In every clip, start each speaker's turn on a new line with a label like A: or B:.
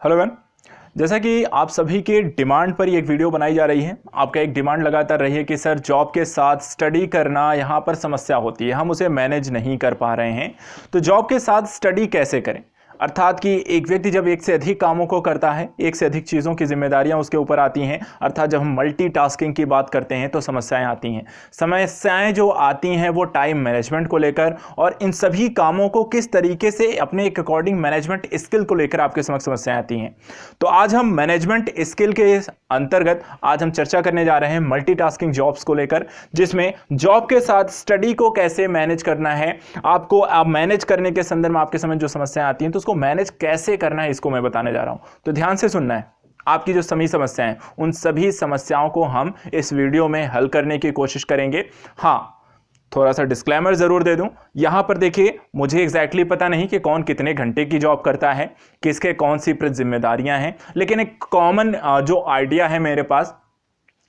A: Hello everyone, जैसा कि आप सभी के डिमांड पर ये एक वीडियो बनाई जा रही है। आपका एक डिमांड लगातार रही है कि सर जॉब के साथ स्टडी करना यहाँ पर समस्या होती है, हम उसे मैनेज नहीं कर पा रहे हैं। तो जॉब के साथ स्टडी कैसे करें, अर्थात कि एक व्यक्ति जब एक से अधिक कामों को करता है, एक से अधिक चीज़ों की जिम्मेदारियां उसके ऊपर आती हैं, अर्थात जब हम मल्टीटास्किंग की बात करते हैं तो समस्याएं आती हैं। समस्याएं जो आती हैं वो टाइम मैनेजमेंट को लेकर और इन सभी कामों को किस तरीके से अपने एक अकॉर्डिंग मैनेजमेंट स्किल को लेकर आपके समक्ष समस्याएं आती हैं। तो आज हम मैनेजमेंट स्किल के अंतर्गत आज हम चर्चा करने जा रहे हैं मल्टीटास्किंग जॉब्स को लेकर, जिसमें जॉब के साथ स्टडी को कैसे मैनेज करना है। आपको आप मैनेज करने के संदर्भ में आपके समझ जो समस्याएं आती हैं तो उसको मैनेज कैसे करना है, इसको मैं बताने जा रहा हूं। तो ध्यान से सुनना है। आपकी जो सभी समस्याएं उन सभी समस्याओं को हम इस वीडियो में हल करने की कोशिश करेंगे। हाँ, थोड़ा सा डिस्क्लेमर जरूर दे दूं। यहां पर देखिए, मुझे एग्जैक्टली पता नहीं कि कौन कितने घंटे की जॉब करता है, किसके कौन सी जिम्मेदारियां हैं, लेकिन एक कॉमन जो आइडिया है मेरे पास,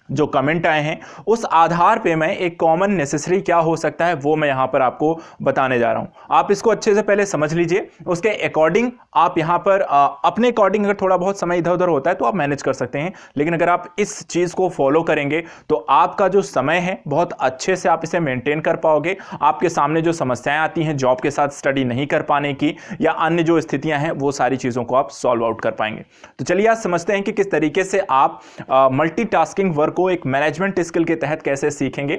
A: जो कमेंट आए हैं उस आधार पे मैं एक कॉमन नेसेसरी क्या हो सकता है वो मैं यहां पर आपको बताने जा रहा हूं। आप इसको अच्छे से पहले समझ लीजिए, उसके अकॉर्डिंग आप यहां पर अपने अकॉर्डिंग अगर थोड़ा बहुत समय इधर उधर होता है तो आप मैनेज कर सकते हैं, लेकिन अगर आप इस चीज को फॉलो करेंगे तो आपका जो समय है बहुत अच्छे से आप इसे मेंटेन कर पाओगे। आपके सामने जो समस्याएं आती हैं जॉब के साथ स्टडी नहीं कर पाने की या अन्य जो स्थितियां हैं वो सारी चीजों को आप सॉल्व आउट कर पाएंगे। तो चलिए आज समझते हैं कि किस तरीके से आप मल्टीटास्किंग वर्क को एक मैनेजमेंट स्किल के तहत कैसे सीखेंगे।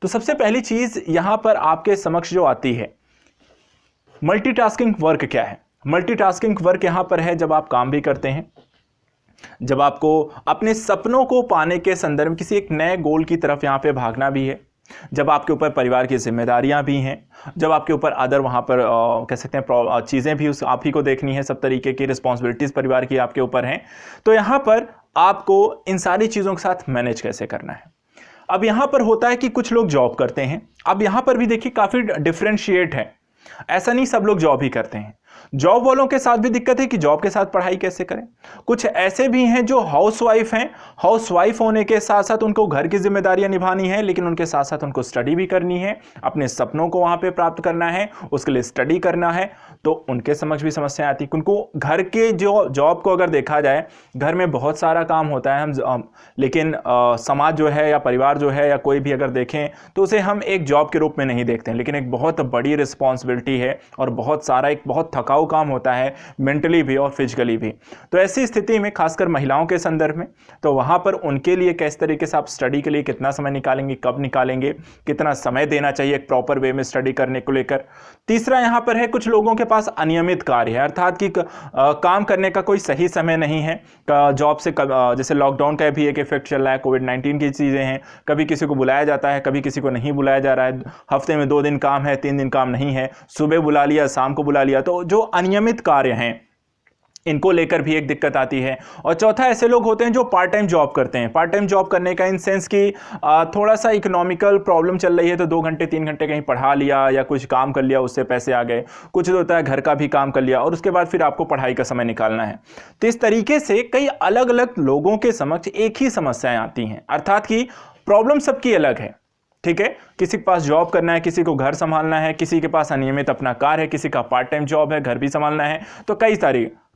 A: तो सबसे पहली चीज यहां पर आपके समक्ष जो आती है, मल्टीटास्किंग वर्क क्या है। मल्टीटास्किंग वर्क यहां पर है जब आप काम भी करते हैं, जब आपको अपने सपनों को पाने के संदर्भ में किसी एक नए गोल की तरफ यहां पे भागना भी है, जब आपके ऊपर परिवार की जिम्मेदारियां भी हैं, जब आपके ऊपर अदर वहां पर कह सकते हैं चीजें भी उस आप ही को देखनी है, सब तरीके की रिस्पॉन्सिबिलिटीज परिवार की आपके ऊपर हैं। तो यहां पर आपको इन सारी चीजों के साथ मैनेज कैसे करना है। अब यहां पर होता है कि कुछ लोग जॉब करते हैं। अब यहां पर भी देखिए काफी डिफरेंशिएट है, ऐसा नहीं सब लोग जॉब ही करते हैं। जॉब वालों के साथ भी दिक्कत है कि जॉब के साथ पढ़ाई कैसे करें। कुछ ऐसे भी हैं जो हाउसवाइफ हैं, हाउसवाइफ होने के साथ साथ उनको घर की जिम्मेदारियां निभानी है, लेकिन उनके साथ साथ उनको स्टडी भी करनी है, अपने सपनों को वहां पे प्राप्त करना है, उसके लिए स्टडी करना है। तो उनके समक्ष भी समस्याएं आती। उनको घर के जो जॉब को अगर देखा जाए, घर में बहुत सारा काम होता है लेकिन समाज जो है या परिवार जो है या कोई भी अगर देखें तो उसे हम एक जॉब के रूप में नहीं देखते हैं, लेकिन एक बहुत बड़ी रिस्पॉन्सिबिलिटी है और बहुत सारा एक बहुत थकाऊ काम होता है, मेंटली भी और फिजिकली भी। तो ऐसी स्थिति में खासकर महिलाओं के संदर्भ में, तो वहां पर उनके लिए किस तरीके से आप स्टडी के लिए कितना समय निकालेंगे, कब निकालेंगे, कितना समय देना चाहिए एक प्रॉपर वे में स्टडी करने को लेकर। तीसरा यहां पर है कुछ लोगों के पास अनियमित कार्य है, अर्थात कि काम करने का कोई सही समय नहीं है। जॉब से जैसे लॉकडाउन का भी एक इफेक्ट चल रहा है, कोविड-19 की चीजें हैं, कभी किसी को बुलाया जाता है, कभी किसी को नहीं बुलाया जा रहा है, हफ्ते में 2 दिन काम है, 3 दिन काम नहीं है, सुबह बुला लिया, शाम को बुला लिया। तो जो अनियमित कार्य हैं इनको लेकर भी एक दिक्कत आती है। और चौथा, ऐसे लोग होते हैं जो पार्ट टाइम जॉब करते हैं। पार्ट टाइम जॉब करने का इन सेंस कि थोड़ा सा इकोनॉमिकल प्रॉब्लम चल रही है तो 2 घंटे 3 घंटे कहीं पढ़ा लिया या कुछ काम कर लिया, उससे पैसे आ गए। कुछ होता है घर का भी काम कर लिया और उसके बाद फिर आपको पढ़ाई का समय निकालना है। तो इस तरीके से कई अलग अलग लोगों के समक्ष एक ही समस्याएं आती हैं, अर्थात कि प्रॉब्लम सबकी अलग है। ठीक है, किसी के पास जॉब करना है, किसी को घर संभालना है, किसी के पास अनियमित अपना कार्य है, किसी का पार्ट टाइम जॉब है, घर भी संभालना है। तो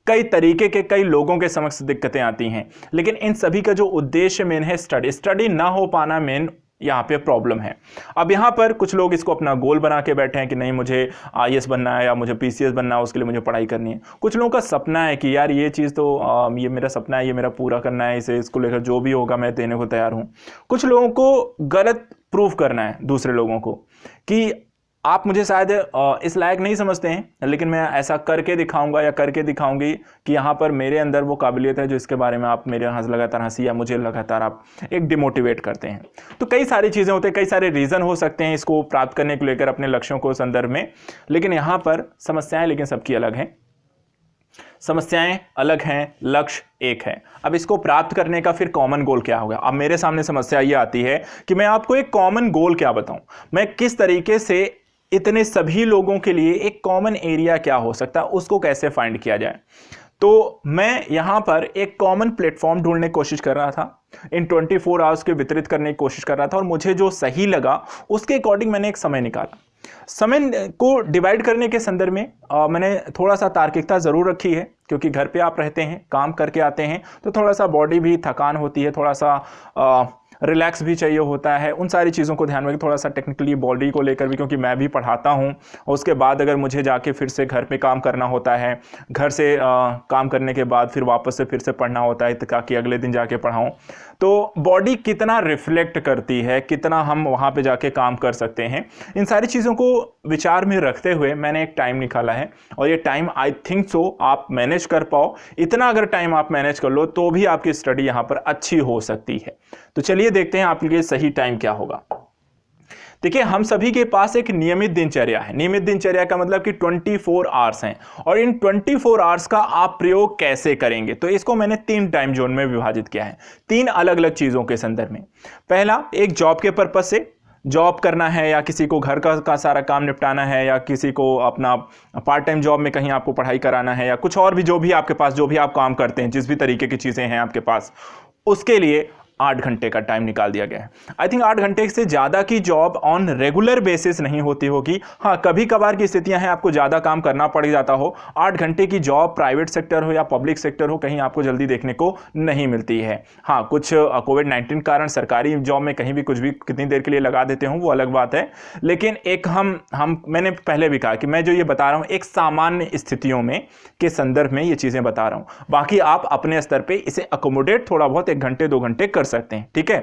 A: कई तरीके के कई लोगों के समक्ष दिक्कतें आती हैं, लेकिन इन सभी का जो उद्देश्य मेन है स्टडी ना हो पाना मेन यहाँ पे प्रॉब्लम है। अब यहाँ पर कुछ लोग इसको अपना गोल बना के बैठे हैं कि नहीं मुझे IAS बनना है या मुझे PCS बनना है, उसके लिए मुझे पढ़ाई करनी है। कुछ लोगों का सपना है कि यार ये चीज़ तो ये मेरा सपना है, ये मेरा पूरा करना है, इसको लेकर जो भी होगा मैं देने को तैयार हूँ। कुछ लोगों को गलत प्रूफ करना है दूसरे लोगों को कि आप मुझे शायद इस लायक नहीं समझते हैं, लेकिन मैं ऐसा करके दिखाऊंगा या करके दिखाऊंगी कि यहाँ पर मेरे अंदर वो काबिलियत है जो इसके बारे में आप मेरे लगातार हंसी या मुझे लगातार आप एक डिमोटिवेट करते हैं। तो कई सारी चीज़ें होती हैं, कई सारे रीज़न हो सकते हैं इसको प्राप्त करने को लेकर अपने लक्ष्यों को संदर्भ में, लेकिन यहाँ पर समस्याएं लेकिन सबकी अलग हैं। समस्याएं अलग हैं, लक्ष्य एक है। अब इसको प्राप्त करने का फिर कॉमन गोल क्या होगा। अब मेरे सामने समस्या ये आती है कि मैं आपको एक कॉमन गोल क्या बताऊं, मैं किस तरीके से इतने सभी लोगों के लिए एक कॉमन एरिया क्या हो सकता है, उसको कैसे फाइंड किया जाए। तो मैं यहां पर एक कॉमन प्लेटफॉर्म ढूंढने की कोशिश कर रहा था, इन 24 आवर्स के वितरित करने की कोशिश कर रहा था, और मुझे जो सही लगा उसके अकॉर्डिंग मैंने एक समय निकाला। समय को डिवाइड करने के संदर्भ में मैंने थोड़ा सा तार्किकता जरूर रखी है क्योंकि घर पे आप रहते हैं, काम करके आते हैं, तो थोड़ा सा बॉडी भी थकान होती है, थोड़ा सा रिलैक्स भी चाहिए होता है। उन सारी चीज़ों को ध्यान में थोड़ा सा टेक्निकली बॉडी को लेकर भी, क्योंकि मैं भी पढ़ाता हूँ और उसके बाद अगर मुझे जाके फिर से घर पे काम करना होता है, घर से काम करने के बाद फिर वापस से फिर से पढ़ना होता है ताकि अगले दिन जाके पढ़ाऊँ, तो बॉडी कितना रिफ्लेक्ट करती है, कितना हम वहाँ पे जाके काम कर सकते हैं, इन सारी चीज़ों को विचार में रखते हुए मैंने एक टाइम निकाला है। और ये टाइम आई थिंक सो आप मैनेज कर पाओ। इतना अगर टाइम आप मैनेज कर लो तो भी आपकी स्टडी यहाँ पर अच्छी हो सकती है। तो चलिए देखते हैं आपके लिए सही टाइम क्या होगा। देखिए, हम सभी के पास एक नियमित दिनचर्या है। नियमित दिनचर्या का मतलब कि 24 आवर्स हैं, और इन 24 आवर्स का आप प्रयोग कैसे करेंगे, तो इसको मैंने 3 टाइम जोन में विभाजित किया है, 3 अलग अलग चीज़ों के संदर्भ में। पहला, एक जॉब के पर्पस से जॉब करना है, या किसी को घर का सारा काम निपटाना है, या किसी को अपना पार्ट टाइम जॉब में कहीं आपको पढ़ाई कराना है, या कुछ और भी जो भी आपके पास, जो भी आप काम करते हैं, जिस भी तरीके की चीज़ें हैं आपके पास, उसके लिए 8 घंटे का टाइम निकाल दिया गया है। आई थिंक 8 घंटे से ज़्यादा की जॉब ऑन रेगुलर बेसिस नहीं होती होगी। हाँ, कभी कभार की स्थितियां हैं आपको ज़्यादा काम करना पड़ जाता हो। 8 घंटे की जॉब प्राइवेट सेक्टर हो या पब्लिक सेक्टर हो, कहीं आपको जल्दी देखने को नहीं मिलती है। हाँ, कुछ कोविड-19 कारण सरकारी जॉब में कहीं भी कुछ भी कितनी देर के लिए लगा देते हो, वो अलग बात है। लेकिन एक मैंने पहले भी कहा कि मैं जो ये बता रहा हूँ एक सामान्य स्थितियों में के संदर्भ में ये चीज़ें बता रहा हूँ। बाकी आप अपने स्तर पर इसे अकोमोडेट थोड़ा बहुत 1 घंटे 2 घंटे कर सकते हैं, ठीक है।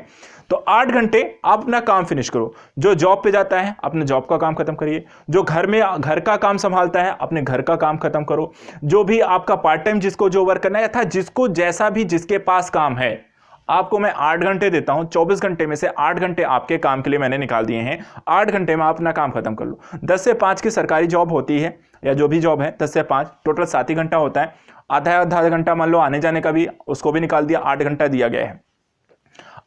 A: तो 8 घंटे आप अपना काम फिनिश करो। जो जॉब पे जाता है अपने जॉब का काम खत्म करिए, जो घर का काम संभालता है अपने घर का काम खत्म करो, जो भी आपका पार्ट टाइम जिसको जो वर्क करना है, था जिसको जैसा भी जिसके पास काम है, आपको मैं 8 घंटे देता हूं। 24 घंटे में से 8 घंटे आपके काम के लिए मैंने निकाल दिए हैं। 8 घंटे में आप अपना काम खत्म कर लो। 10 से 5 की सरकारी जॉब होती है, या जो भी जॉब है 10 से 5, टोटल 7 ही घंटा होता है। आधा घंटा मान लो आने जाने का भी, उसको भी निकाल दिया, 8 घंटा दिया गया है।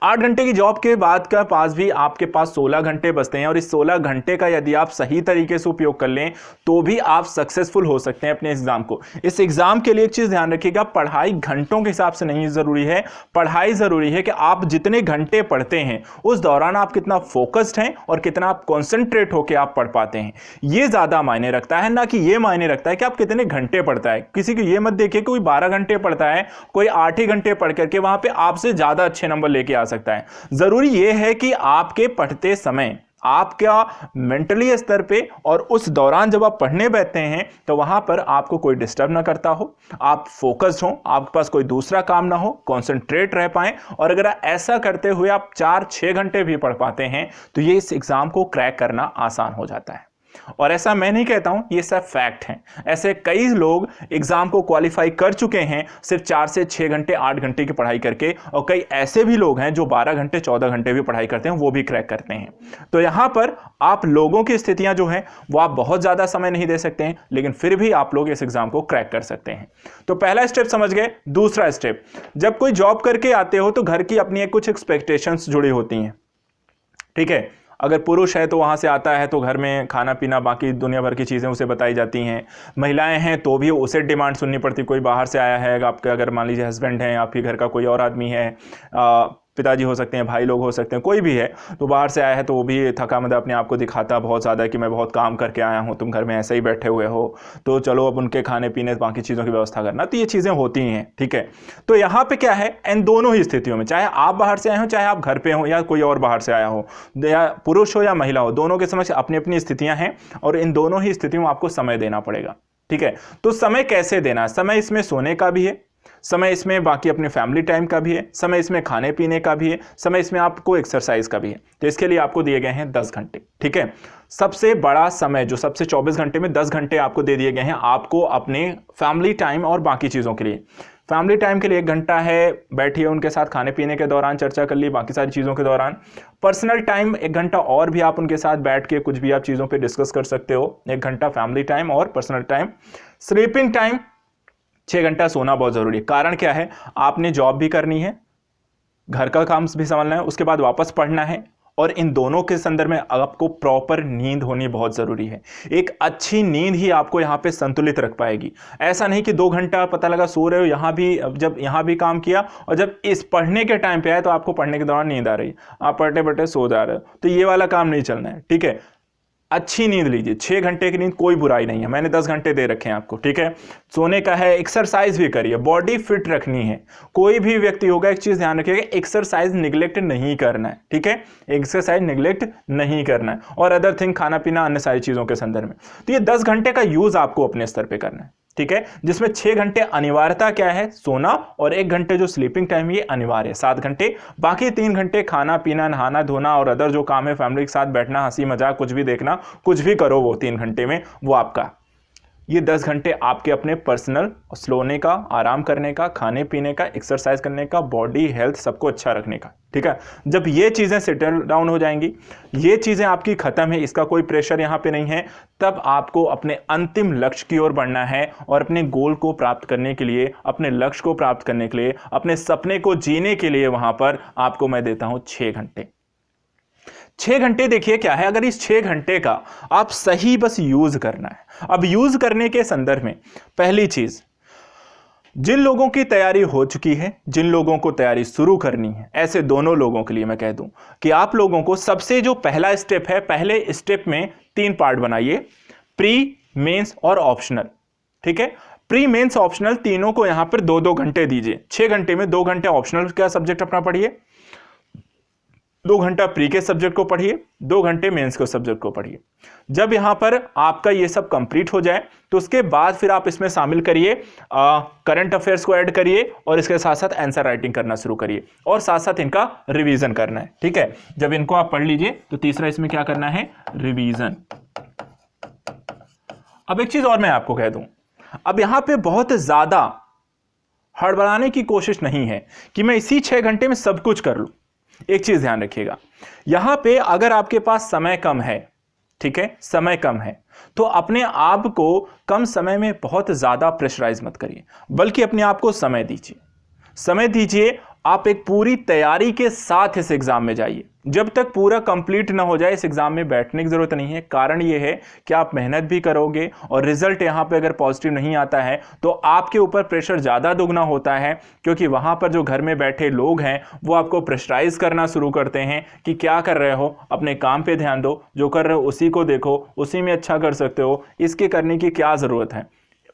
A: 8 घंटे की जॉब के बाद का पास भी आपके पास 16 घंटे बचते हैं, और इस 16 घंटे का यदि आप सही तरीके से उपयोग कर लें तो भी आप सक्सेसफुल हो सकते हैं अपने एग्जाम को। इस एग्जाम के लिए एक चीज ध्यान रखिएगा, पढ़ाई घंटों के हिसाब से नहीं जरूरी है। पढ़ाई जरूरी है कि आप जितने घंटे पढ़ते हैं उस दौरान आप कितना फोकस्ड हैं और कितना आप कॉन्सेंट्रेट होकर आप पढ़ पाते हैं, ये ज्यादा मायने रखता है, ना कि ये मायने रखता है कि आप कितने घंटे पढ़ता है। किसी को ये मत देखिए कोई 12 घंटे पढ़ता है, कोई 8 ही घंटे पढ़ करके वहां पे आपसे ज्यादा अच्छे नंबर लेके आ सकता है। जरूरी यह है कि आपके पढ़ते समय आपका मेंटली स्तर पे और उस दौरान जब आप पढ़ने बैठते हैं तो वहां पर आपको कोई डिस्टर्ब ना करता हो, आप फोकस्ड हो, आपके पास कोई दूसरा काम ना हो, कंसंट्रेट रह पाएं। और अगर ऐसा करते हुए आप 4-6 घंटे भी पढ़ पाते हैं तो ये इस एग्जाम को क्रैक करना आसान हो जाता है। और ऐसा मैं नहीं कहता हूं, ये सब फैक्ट हैं। ऐसे कई लोग एग्जाम को क्वालिफाई कर चुके हैं सिर्फ 4 से 6 घंटे 8 घंटे की पढ़ाई करके, और कई ऐसे भी लोग हैं जो 12 घंटे 14 घंटे भी पढ़ाई करते हैं, वो भी क्रैक करते हैं। तो यहां पर आप लोगों की स्थितियां जो हैं वो आप बहुत ज्यादा समय नहीं दे सकते हैं, लेकिन फिर भी आप लोग इस एग्जाम को क्रैक कर सकते हैं। तो पहला स्टेप समझ गए। दूसरा स्टेप, जब कोई जॉब करके आते हो तो घर की अपनी कुछ एक्सपेक्टेशंस जुड़ी होती हैं, ठीक है। अगर पुरुष है तो वहाँ से आता है तो घर में खाना पीना बाकी दुनिया भर की चीज़ें उसे बताई जाती हैं। महिलाएं हैं तो भी उसे डिमांड सुननी पड़ती, कोई बाहर से आया है, आपके अगर मान लीजिए हस्बैंड हैं, आपके घर का कोई और आदमी है, पिताजी हो सकते हैं, भाई लोग हो सकते हैं, कोई भी है, तो बाहर से आया है तो वो भी थका मतलब अपने आप को दिखाता बहुत ज़्यादा कि मैं बहुत काम करके आया हूँ, तुम घर में ऐसे ही बैठे हुए हो, तो चलो अब उनके खाने पीने बाकी चीज़ों की व्यवस्था करना। तो ये चीज़ें होती हैं, ठीक है। तो यहाँ पे क्या है, इन दोनों ही स्थितियों में, चाहे आप बाहर से आए हो, चाहे आप घर पे हो, या कोई और बाहर से आया हो, या पुरुष हो या महिला हो, दोनों के समक्ष अपनी अपनी स्थितियाँ हैं, और इन दोनों ही स्थितियों में आपको समय देना पड़ेगा, ठीक है। तो समय कैसे देना है? समय इसमें सोने का भी है, समय इसमें बाकी अपने फैमिली टाइम का भी है, समय इसमें खाने पीने का भी है, समय इसमें आपको एक्सरसाइज का भी है। तो इसके लिए आपको दिए गए हैं 10 घंटे, ठीक है। सबसे बड़ा समय जो सबसे 24 घंटे में 10 घंटे आपको दे दिए गए हैं आपको अपने फैमिली टाइम और बाकी चीज़ों के लिए। फैमिली टाइम के लिए 1 घंटा है, बैठिए उनके साथ, खाने पीने के दौरान चर्चा कर ली, बाकी सारी चीज़ों के दौरान। पर्सनल टाइम 1 घंटा और भी आप उनके साथ बैठ के कुछ भी आप चीज़ों पे डिस्कस कर सकते हो। 1 घंटा फैमिली टाइम और पर्सनल टाइम। स्लीपिंग टाइम 6 घंटा सोना बहुत ज़रूरी है। कारण क्या है, आपने जॉब भी करनी है, घर का काम भी संभालना है, उसके बाद वापस पढ़ना है, और इन दोनों के संदर्भ में आपको प्रॉपर नींद होनी बहुत ज़रूरी है। एक अच्छी नींद ही आपको यहाँ पे संतुलित रख पाएगी। ऐसा नहीं कि 2 घंटा पता लगा सो रहे हो, यहाँ भी जब यहाँ भी काम किया और जब इस पढ़ने के टाइम पे आए तो आपको पढ़ने के दौरान नींद आ रही है, आप पढ़ते पढ़ते सो जा रहे हो, तो ये वाला काम नहीं चलना है, ठीक है। अच्छी नींद लीजिए। 6 घंटे की नींद कोई बुराई नहीं है, मैंने 10 घंटे दे रखे हैं आपको, ठीक है। सोने का है, एक्सरसाइज भी करिए, बॉडी फिट रखनी है। कोई भी व्यक्ति होगा, एक चीज ध्यान रखिएगा, एक्सरसाइज निगलेक्ट नहीं करना है, ठीक है। एक्सरसाइज निगलेक्ट नहीं करना है, और अदर थिंग, खाना पीना, अन्य सारी चीजों के संदर्भ में। तो ये 10 घंटे का यूज आपको अपने स्तर पर करना है, ठीक है, जिसमें 6 घंटे अनिवार्यता क्या है, सोना, और 1 घंटे जो स्लीपिंग टाइम ये अनिवार्य है, 7 घंटे। बाकी 3 घंटे खाना पीना, नहाना धोना और अदर जो काम है, फैमिली के साथ बैठना, हंसी मजाक, कुछ भी देखना, कुछ भी करो, वो 3 घंटे में वो आपका। ये 10 घंटे आपके अपने पर्सनल सोने का, आराम करने का, खाने पीने का, एक्सरसाइज करने का, बॉडी हेल्थ सबको अच्छा रखने का, ठीक है। जब ये चीजें सेटल डाउन हो जाएंगी, ये चीजें आपकी खत्म है, इसका कोई प्रेशर यहाँ पे नहीं है, तब आपको अपने अंतिम लक्ष्य की ओर बढ़ना है, और अपने गोल को प्राप्त करने के लिए, अपने लक्ष्य को प्राप्त करने के लिए, अपने सपने को जीने के लिए वहां पर आपको मैं देता हूं 6 घंटे। 6 घंटे देखिए क्या है, अगर इस 6 घंटे का आप सही बस यूज करना है। अब यूज करने के संदर्भ में पहली चीज, जिन लोगों की तैयारी हो चुकी है, जिन लोगों को तैयारी शुरू करनी है, ऐसे दोनों लोगों के लिए मैं कह दूं कि आप लोगों को सबसे जो पहला स्टेप है, पहले स्टेप में 3 पार्ट बनाइए, प्री, मेंस और ऑप्शनल, ठीक है। प्री, मेंस, ऑप्शनल तीनों को यहां पर 2-2 घंटे दीजिए। 6 घंटे में 2 घंटे ऑप्शनल का सब्जेक्ट अपना पढ़िए, 2 घंटा प्री के सब्जेक्ट को पढ़िए, 2 घंटे मेंस के सब्जेक्ट को पढ़िए। जब यहां पर आपका ये सब कंप्लीट हो जाए, तो उसके बाद फिर आप इसमें शामिल करिए करंट अफेयर्स को ऐड करिए, और इसके साथ साथ आंसर राइटिंग करना शुरू करिए, और साथ साथ इनका रिवीजन करना है, ठीक है। जब इनको आप पढ़ लीजिए, तो तीसरा इसमें क्या करना है, रिवीजन। अब एक चीज और मैं आपको कह दूं, अब यहां पे बहुत ज्यादा हड़बड़ाने की कोशिश नहीं है कि मैं इसी 6 घंटे में सब कुछ कर लूं। एक चीज ध्यान रखिएगा, यहां पे अगर आपके पास समय कम है, ठीक है, समय कम है, तो अपने आप को कम समय में बहुत ज्यादा प्रेशराइज मत करिए, बल्कि अपने आप को समय दीजिए। समय दीजिए, आप एक पूरी तैयारी के साथ इस एग्जाम में जाइए। जब तक पूरा कंप्लीट ना हो जाए, इस एग्जाम में बैठने की जरूरत नहीं है। कारण यह है कि आप मेहनत भी करोगे, और रिजल्ट यहां पे अगर पॉजिटिव नहीं आता है, तो आपके ऊपर प्रेशर ज्यादा दुगना होता है, क्योंकि वहां पर जो घर में बैठे लोग हैं, वो आपको प्रेशराइज करना शुरू करते हैं कि क्या कर रहे हो, अपने काम पे ध्यान दो, जो कर रहे हो उसी को देखो, उसी में अच्छा कर सकते हो, इसके करने की क्या जरूरत है।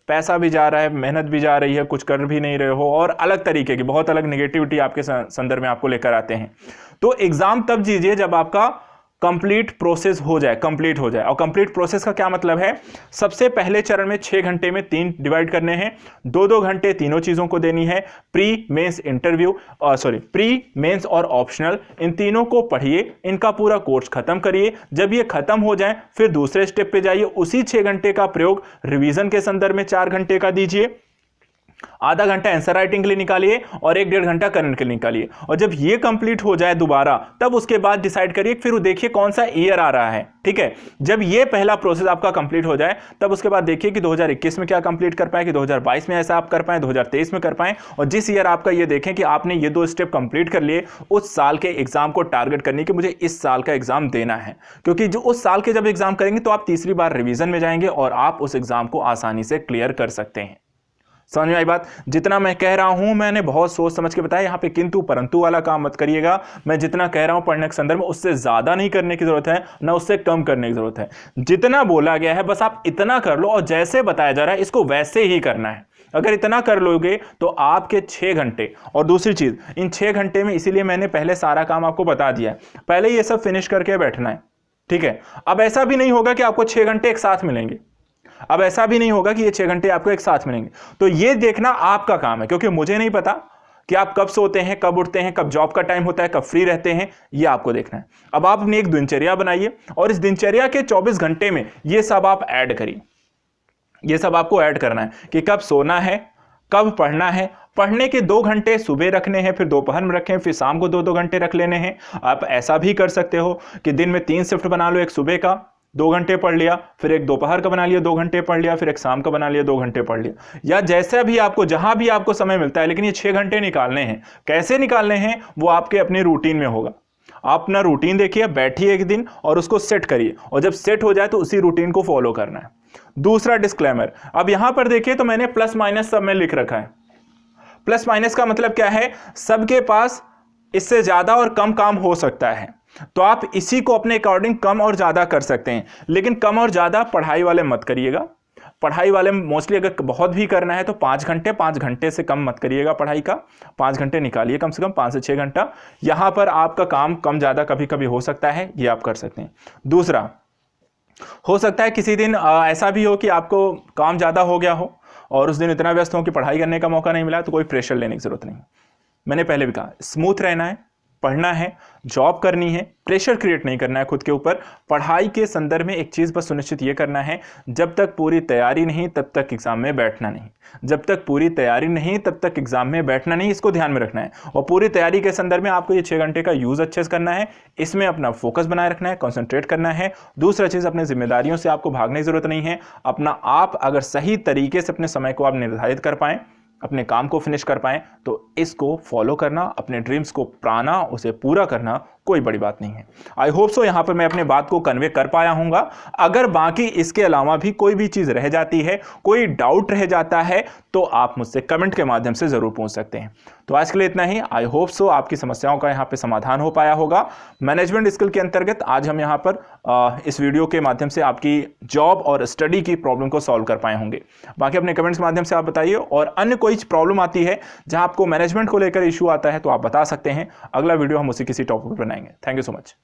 A: पैसा भी जा रहा है, मेहनत भी जा रही है, कुछ कर भी नहीं रहे हो, और अलग तरीके की बहुत अलग नेगेटिविटी आपके संदर्भ में आपको लेकर आते हैं। तो एग्जाम तब दीजिए जब आपका कंप्लीट प्रोसेस हो जाए, कंप्लीट हो जाए। और कंप्लीट प्रोसेस का क्या मतलब है, सबसे पहले चरण में 6 घंटे में 3 डिवाइड करने हैं, 2-2 घंटे तीनों चीजों को देनी है, pre, mains, interview, pre, mains और ऑप्शनल, इन तीनों को पढ़िए, इनका पूरा कोर्स खत्म करिए। जब ये खत्म हो जाए, फिर दूसरे स्टेप पे जाइए, उसी 6 घंटे का प्रयोग रिवीजन के संदर्भ में 4 घंटे का दीजिए, आधा घंटा आंसर राइटिंग के लिए निकालिए, और 1-1.5 घंटा करंट के लिए निकालिए। और जब ये कंप्लीट हो जाए दोबारा, तब उसके बाद डिसाइड करिए, फिर देखिए कौन सा ईयर आ रहा है, ठीक है। जब ये पहला प्रोसेस आपका कंप्लीट हो जाए, तब उसके बाद देखिए कि 2021 में क्या कंप्लीट कर पाए, कि 2022 में ऐसा आप कर पाए, 2023 में कर पाए। और जिस ईयर आपका ये देखें कि आपने ये 2 स्टेप कंप्लीट कर लिए, उस साल के एग्जाम को टारगेट करने की, मुझे इस साल का एग्जाम देना है, क्योंकि जो उस साल के जब एग्जाम करेंगे, तो आप तीसरी बार रिवीजन में जाएंगे, और आप उस एग्जाम को आसानी से क्लियर कर सकते हैं। समझ में आई बात। जितना मैं कह रहा हूं, मैंने बहुत सोच समझ के बताया, यहां पे किंतु परंतु वाला काम मत करिएगा। मैं जितना कह रहा हूं पढ़ने के संदर्भ में, उससे ज्यादा नहीं करने की जरूरत है, ना उससे कम करने की जरूरत है। जितना बोला गया है बस आप इतना कर लो, और जैसे बताया जा रहा है इसको वैसे ही करना है। अगर इतना कर लोगे तो आपके 6 घंटे, और दूसरी चीज, इन 6 घंटे में इसीलिए मैंने पहले सारा काम आपको बता दिया है, पहले ये सब फिनिश करके बैठना है, ठीक है। अब ऐसा भी नहीं होगा कि आपको 6 घंटे एक साथ मिलेंगे, अब ऐसा भी नहीं होगा कि ये 6 घंटे आपको एक साथ मिलेंगे। तो ये देखना आपका काम है, क्योंकि मुझे नहीं पता कि आप कब सोते हैं, कब उठते हैं, कब जॉब का टाइम होता है, कब फ्री रहते हैं, ये आपको देखना है। अब आप अपनी एक दिनचर्या बनाइए, और इस दिनचर्या के 24 घंटे में ये सब आप ऐड करिए। ये सब आपको ऐड करना है कि कब सोना है, कब पढ़ना है। पढ़ने के 2 घंटे सुबह रखने हैं, फिर दोपहर में रखें, फिर शाम को 2-2 घंटे रख लेने हैं। आप ऐसा भी कर सकते हो कि दिन में 3 शिफ्ट बना लो, एक सुबह का 2 घंटे पढ़ लिया, फिर एक दोपहर का बना लिया 2 घंटे पढ़ लिया, फिर एक शाम का बना लिया 2 घंटे पढ़ लिया, या जैसा भी आपको, जहां भी आपको समय मिलता है। लेकिन ये 6 घंटे निकालने हैं, कैसे निकालने हैं वो आपके अपने रूटीन में होगा। आप अपना रूटीन देखिए, बैठिए एक दिन और उसको सेट करिए, और जब सेट हो जाए तो उसी रूटीन को फॉलो करना है। दूसरा डिस्क्लेमर, अब यहां पर देखिए तो मैंने प्लस माइनस सब में लिख रखा है। प्लस माइनस का मतलब क्या है, सबके पास इससे ज्यादा और कम काम हो सकता है। तो आप इसी को अपने अकॉर्डिंग कम और ज़्यादा कर सकते हैं, लेकिन कम और ज़्यादा पढ़ाई वाले मत करिएगा। पढ़ाई वाले मोस्टली अगर बहुत भी करना है तो 5 घंटे से कम मत करिएगा पढ़ाई का। 5 घंटे निकालिए कम से कम, 5 से 6 घंटा। यहाँ पर आपका काम कम ज़्यादा कभी कभी हो सकता है, ये आप कर सकते हैं। दूसरा, हो सकता है किसी दिन ऐसा भी हो कि आपको काम ज़्यादा हो गया हो और उस दिन इतना व्यस्त हो कि पढ़ाई करने का मौका नहीं मिला, तो कोई प्रेशर लेने की ज़रूरत नहीं। मैंने पहले भी कहा, स्मूथ रहना है, पढ़ना है, जॉब करनी है, प्रेशर क्रिएट नहीं करना है खुद के ऊपर। पढ़ाई के संदर्भ में एक चीज़ बस सुनिश्चित ये करना है, जब तक पूरी तैयारी नहीं तब तक एग्जाम में बैठना नहीं। जब तक पूरी तैयारी नहीं तब तक एग्जाम में बैठना नहीं, इसको ध्यान में रखना है। और पूरी तैयारी के संदर्भ में आपको ये 6 घंटे का यूज़ अच्छे से करना है, इसमें अपना फोकस बनाए रखना है, कॉन्सेंट्रेट करना है। दूसरा चीज़, अपने जिम्मेदारियों से आपको भागने की जरूरत नहीं है। अपना आप अगर सही तरीके से अपने समय को आप निर्धारित कर पाएं, अपने काम को फिनिश कर पाएं, तो इसको फॉलो करना, अपने ड्रीम्स को पाना, उसे पूरा करना कोई बड़ी बात नहीं है। आई होप सो यहाँ पर मैं अपने बात को कन्वे कर पाया हूँगा। अगर बाकी इसके अलावा भी कोई भी चीज़ रह जाती है, कोई डाउट रह जाता है, तो आप मुझसे कमेंट के माध्यम से ज़रूर पूछ सकते हैं। तो आज के लिए इतना ही। आई होप सो आपकी समस्याओं का यहाँ पे समाधान हो पाया होगा। मैनेजमेंट स्किल के अंतर्गत आज हम यहाँ पर इस वीडियो के माध्यम से आपकी जॉब और स्टडी की प्रॉब्लम को सॉल्व कर पाए होंगे। बाकी अपने कमेंट्स के माध्यम से आप बताइए, और अन्य कोई प्रॉब्लम आती है जहाँ आपको मैनेजमेंट को लेकर इशू आता है तो आप बता सकते हैं। अगला वीडियो हम उसी किसी टॉपिक पर बनाएंगे। Thank you so much.